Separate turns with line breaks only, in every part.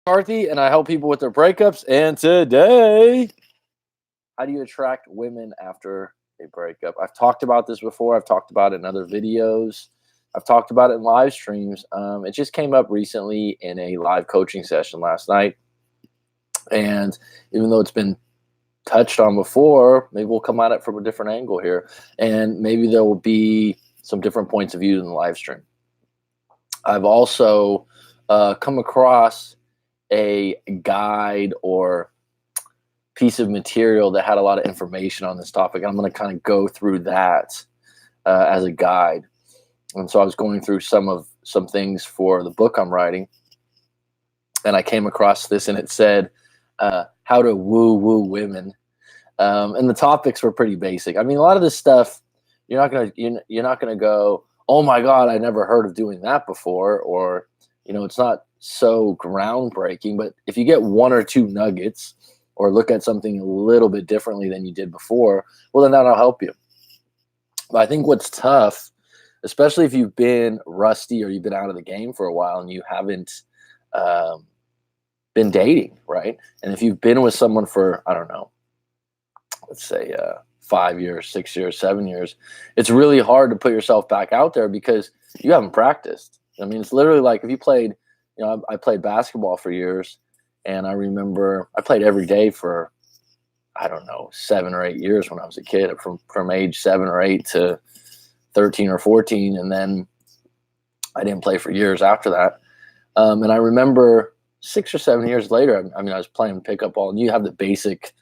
McCarthy, and I help people with their breakups. And today, how do you attract women after a breakup? I've talked about this before. I've talked about it in other videos. I've talked about it in live streams. It just came up recently in a live coaching session last night. And even though it's been touched on before, maybe we'll come at it from a different angle here. And maybe there will be some different points of view in the live stream. I've also come across a guide or piece of material that had a lot of information on this topic. I'm going to kind of go through that as a guide. And so I was going through some things for the book I'm writing, and I came across this, and it said how to woo women. And the topics were pretty basic. I mean, a lot of this stuff you're not gonna go, oh my God, I never heard of doing that before, or it's not so groundbreaking. But if you get one or two nuggets, or look at something a little bit differently than you did before, well, then that'll help you. But I think what's tough, especially if you've been rusty or you've been out of the game for a while and you haven't been dating, right? And if you've been with someone for, I don't know, let's say 5 years, 6 years, 7 years, it's really hard to put yourself back out there because you haven't practiced. I mean, it's literally like if you played, I played basketball for years, and I remember I played every day for, I don't know, 7 or 8 years when I was a kid, from age 7 or 8 to 13 or 14. And then I didn't play for years after that. And I remember 6 or 7 years later, I was playing pickup ball, and you have the basic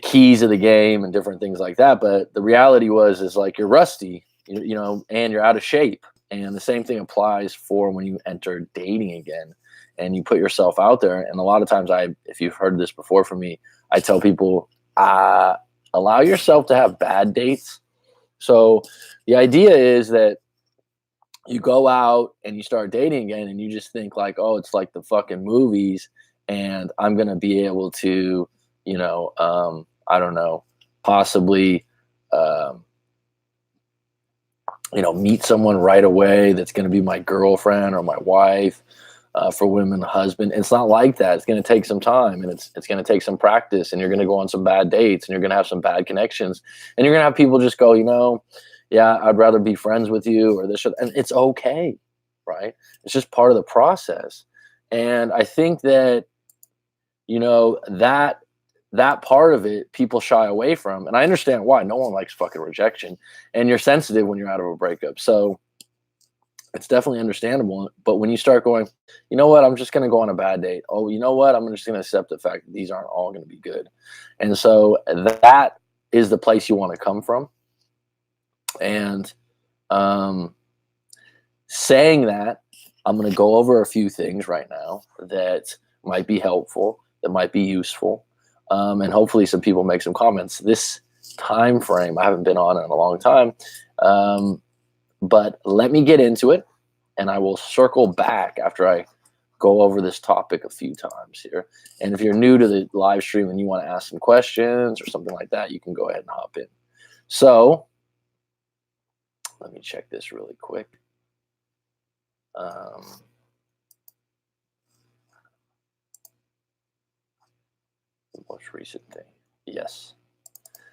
keys of the game and different things like that. But the reality is like you're rusty, and you're out of shape. And the same thing applies for when you enter dating again and you put yourself out there. And a lot of times if you've heard this before from me, I tell people, allow yourself to have bad dates. So the idea is that you go out and you start dating again, and you just think like, oh, it's like the fucking movies, and I'm going to be able to, I don't know, possibly, meet someone right away that's going to be my girlfriend or my wife. For women, husband. It's not like that. It's going to take some time, and it's going to take some practice, and you're going to go on some bad dates, and you're going to have some bad connections, and you're going to have people just go, yeah, I'd rather be friends with you, or this, and it's okay, right? It's just part of the process. And I think that, that part of it, people shy away from, and I understand why. No one likes fucking rejection, and you're sensitive when you're out of a breakup. So it's definitely understandable. But when you start going, you know what, I'm just going to go on a bad date. Oh, you know what, I'm just going to accept the fact that these aren't all going to be good. And so that is the place you want to come from. And saying that, I'm going to go over a few things right now that might be helpful, that might be useful. And hopefully some people make some comments. This time frame, I haven't been on in a long time. But let me get into it, and I will circle back after I go over this topic a few times here. And if you're new to the live stream and you want to ask some questions or something like that, you can go ahead and hop in. So let me check this really quick. The most recent thing. Yes.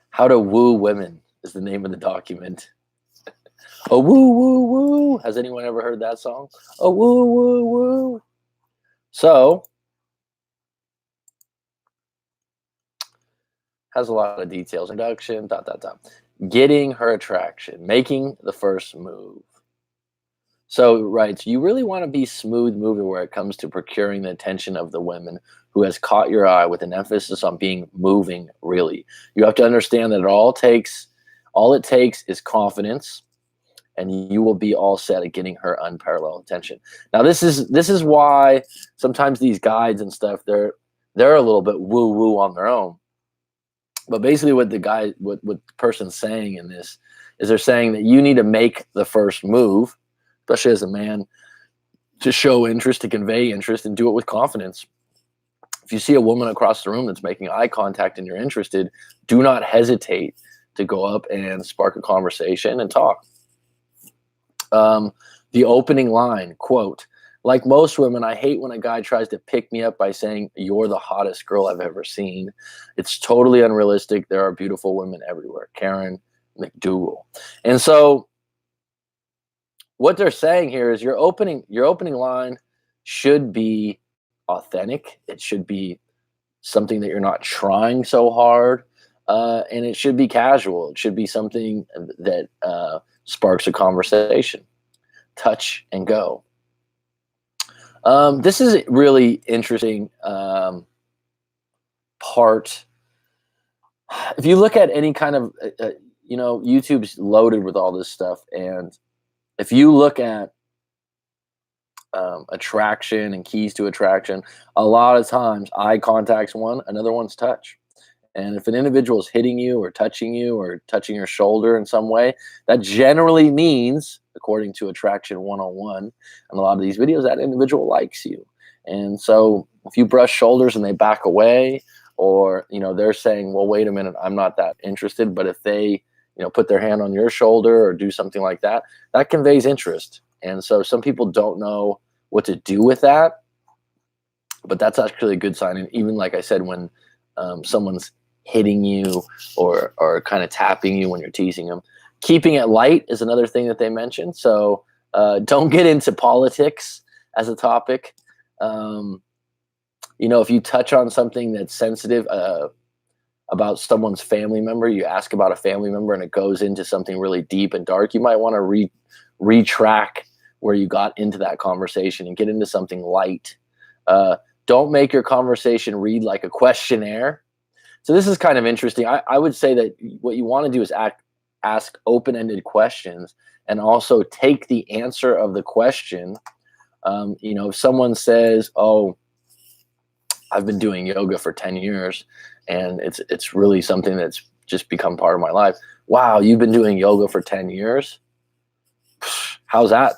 How to Woo Women is the name of the document. Oh, woo, woo, woo. Has anyone ever heard that song? Oh, woo, woo, woo. So, has a lot of details. Introduction, ... Getting her attraction, making the first move. So, right, you really want to be smooth moving where it comes to procuring the attention of the women who has caught your eye, with an emphasis on being moving, really. You have to understand that all it takes is confidence, and you will be all set at getting her unparalleled attention. Now, this is why sometimes these guides and stuff, they're a little bit woo-woo on their own. But basically what the person's saying in this is they're saying that you need to make the first move, especially as a man, to show interest, to convey interest, and do it with confidence. If you see a woman across the room that's making eye contact and you're interested, do not hesitate to go up and spark a conversation and talk. The opening line, quote, Like most women, I hate when a guy tries to pick me up by saying, "You're the hottest girl I've ever seen." It's totally unrealistic. There are beautiful women everywhere. Karen McDougal. And so what they're saying here is your opening line should be authentic. It should be something that you're not trying so hard, and it should be casual. It should be something that sparks a conversation. Touch and go. This is a really interesting part. If you look at any kind of, YouTube's loaded with all this stuff, and if you look at attraction and keys to attraction, a lot of times eye contact's one, another one's touch. And if an individual is hitting you or touching your shoulder in some way, that generally means, according to Attraction 101, and a lot of these videos, that individual likes you. And so if you brush shoulders and they back away, or, they're saying, well, wait a minute, I'm not that interested. But if they, put their hand on your shoulder or do something like that, that conveys interest. And so some people don't know what to do with that, but that's actually a good sign. And even like I said, when someone's hitting you or kind of tapping you when you're teasing them, keeping it light is another thing that they mentioned. So don't get into politics as a topic. If you touch on something that's sensitive about someone's family member, you ask about a family member and it goes into something really deep and dark, you might want to retrack where you got into that conversation and get into something light. Don't make your conversation read like a questionnaire. So this is kind of interesting. I would say that what you want to do is ask open-ended questions and also take the answer of the question. If someone says, "Oh, I've been doing yoga for 10 years and it's really something that's just become part of my life." Wow, you've been doing yoga for 10 years? How's that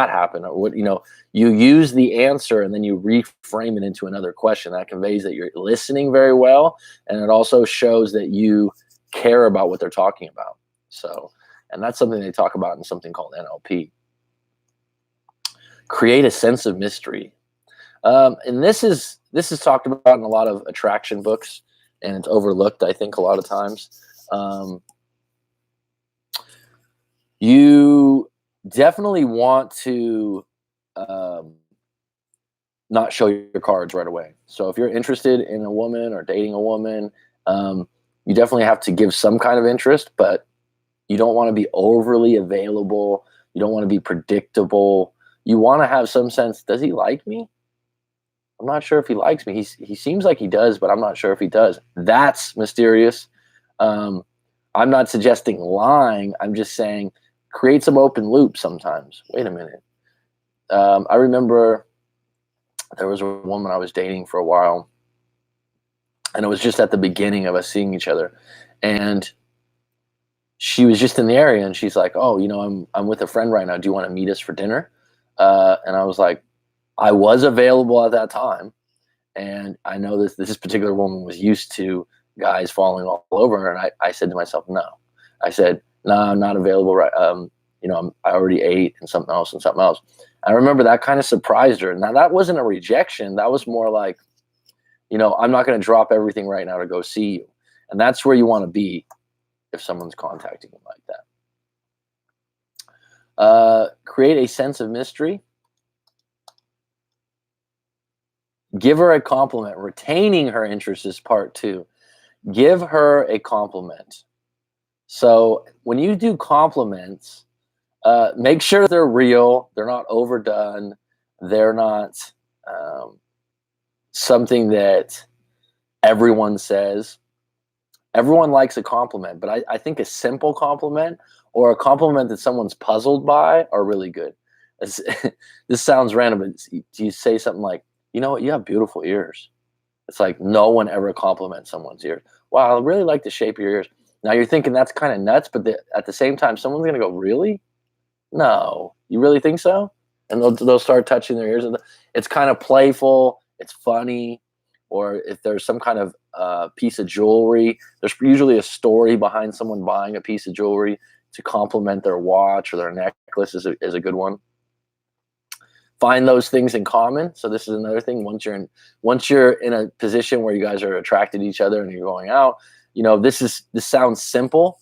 happen? Or what, you use the answer and then you reframe it into another question that conveys that you're listening very well. And it also shows that you care about what they're talking about. So, and that's something they talk about in something called NLP. Create a sense of mystery. And this is talked about in a lot of attraction books, and it's overlooked, I think, a lot of times. You definitely want to not show your cards right away. So if you're interested in a woman or dating a woman, you definitely have to give some kind of interest, but you don't want to be overly available. You don't want to be predictable. You want to have some sense, does he like me? I'm not sure if he likes me. He seems like he does, but I'm not sure if he does. That's mysterious. I'm not suggesting lying. I'm just saying create some open loop sometimes. Wait a minute. I remember there was a woman I was dating for a while, and it was just at the beginning of us seeing each other. And she was just in the area, and she's like, "Oh, I'm with a friend right now. Do you want to meet us for dinner?" And I was like, I was available at that time, and I know this particular woman was used to guys falling all over her, and I said to myself, no. I said, no, I'm not available right. I already ate and something else. I remember that kind of surprised her. Now that wasn't a rejection. That was more like, I'm not going to drop everything right now to go see you. And that's where you want to be if someone's contacting you like that. Create a sense of mystery. Give her a compliment. Retaining her interest is part 2. Give her a compliment. So when you do compliments, make sure they're real. They're not overdone. They're not something that everyone says. Everyone likes a compliment, but I think a simple compliment or a compliment that someone's puzzled by are really good. This sounds random, but you say something like, "You know what? You have beautiful ears." It's like no one ever compliments someone's ears. "Wow, I really like the shape of your ears." Now you're thinking that's kind of nuts, but at the same time, someone's going to go, "Really? No, you really think so?" And they'll start touching their ears. And it's kind of playful. It's funny. Or if there's some kind of piece of jewelry, there's usually a story behind someone buying a piece of jewelry to compliment their watch or their necklace is a good one. find those things in common. So this is another thing. Once you're in a position where you guys are attracted to each other and you're going out, this sounds simple.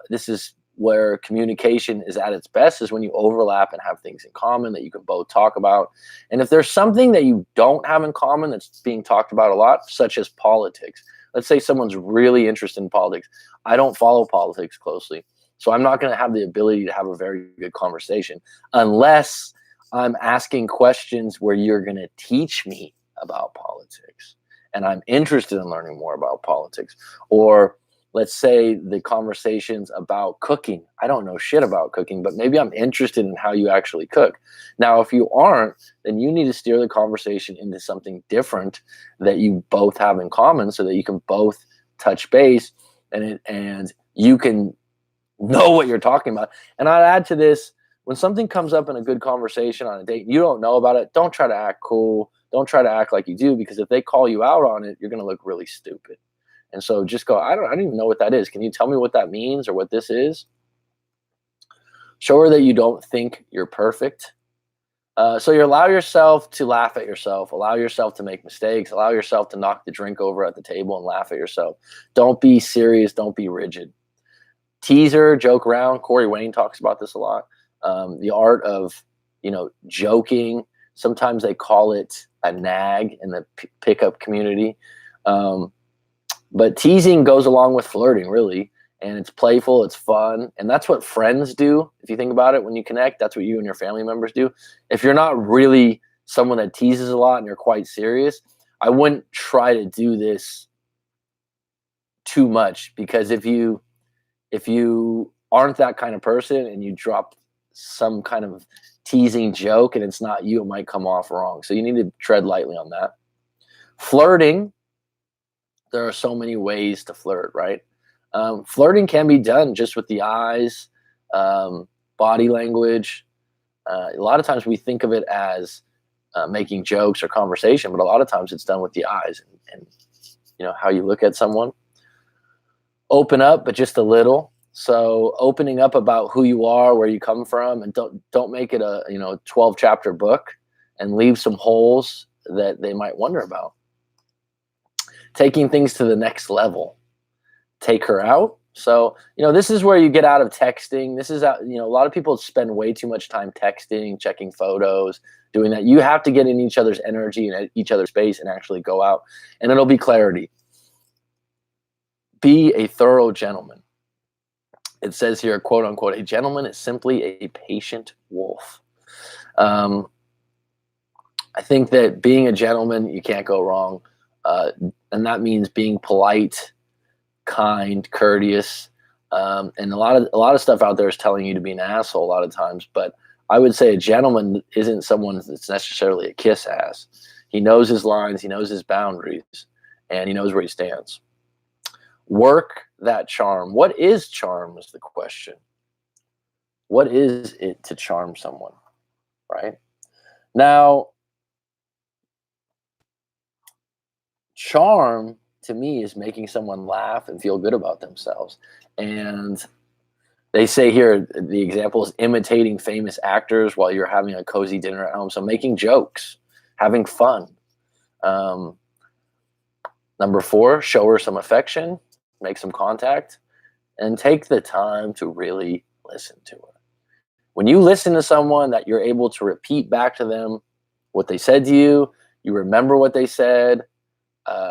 This is where communication is at its best, is when you overlap and have things in common that you can both talk about. And if there's something that you don't have in common that's being talked about a lot, such as politics, let's say someone's really interested in politics. I don't follow politics closely, so I'm not going to have the ability to have a very good conversation unless I'm asking questions where you're going to teach me about politics and I'm interested in learning more about politics. Or let's say the conversations about cooking. I don't know shit about cooking, but maybe I'm interested in how you actually cook. Now, if you aren't, then you need to steer the conversation into something different that you both have in common so that you can both touch base and you can know what you're talking about. And I'd add to this, when something comes up in a good conversation on a date, you don't know about it, don't try to act cool. Don't try to act like you do, because if they call you out on it, you're going to look really stupid. And so just go, I don't even know what that is. Can you tell me what that means or what this is? Show her that you don't think you're perfect. So you allow yourself to laugh at yourself, allow yourself to make mistakes, allow yourself to knock the drink over at the table and laugh at yourself. Don't be serious. Don't be rigid. Teaser, joke around. Corey Wayne talks about this a lot. The art of, joking. Sometimes they call it a nag in the pickup community. But teasing goes along with flirting, really. And it's playful, it's fun. And that's what friends do. If you think about it, when you connect, that's what you and your family members do. If you're not really someone that teases a lot and you're quite serious, I wouldn't try to do this too much, because if you aren't that kind of person and you drop some kind of teasing joke and it's not you, it might come off wrong. So you need to tread lightly on that. Flirting, there are so many ways to flirt, right? Flirting can be done just with the eyes, body language. A lot of times we think of it as making jokes or conversation, but a lot of times it's done with the eyes and how you look at someone. Open up, but just a little. So opening up about who you are, where you come from, and don't make it a 12 chapter book, and leave some holes that they might wonder about. Taking things to the next level. Take her out. So, this is where you get out of texting. This is, a lot of people spend way too much time texting, checking photos, doing that. You have to get in each other's energy and each other's space and actually go out, and it'll be clarity. Be a thorough gentleman. It says here, quote unquote, a gentleman is simply a patient wolf. I think that being a gentleman, you can't go wrong. And that means being polite, kind, courteous. And a lot of stuff out there is telling you to be an asshole a lot of times. But I would say a gentleman isn't someone that's necessarily a kiss ass. He knows his lines, he knows his boundaries, and he knows where he stands. Work that charm. What is charm is the question. What is it to charm someone, right? Now, charm to me is making someone laugh and feel good about themselves. And they say here, the example is imitating famous actors while you're having a cozy dinner at home. So making jokes, having fun. Number 4, show her some affection, make some contact, and take the time to really listen to her. When you listen to someone that you're able to repeat back to them what they said to you, you remember what they said,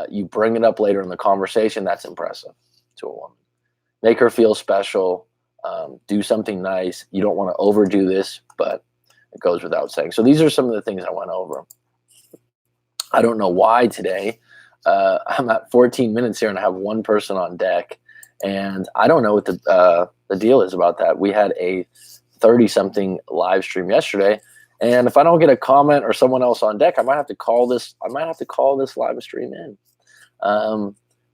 you bring it up later in the conversation, that's impressive to a woman. Make her feel special, do something nice. You don't want to overdo this, but it goes without saying. So these are some of the things I went over. I don't know why today. I'm at 14 minutes here and I have one person on deck, and I don't know what the deal is about that. We had a 30-something live stream yesterday, and if I don't get a comment or someone else on deck, I might have to call this live stream in,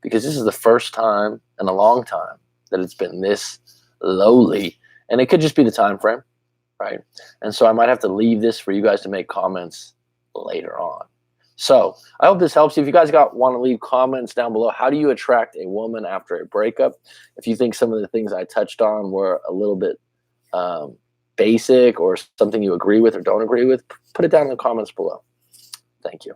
because this is the first time in a long time that it's been this lowly, and it could just be the time frame, right? And so I might have to leave this for you guys to make comments later on. So I hope this helps you. If you guys want to leave comments down below, how do you attract a woman after a breakup? If you think some of the things I touched on were a little bit basic or something you agree with or don't agree with, put it down in the comments below. Thank you.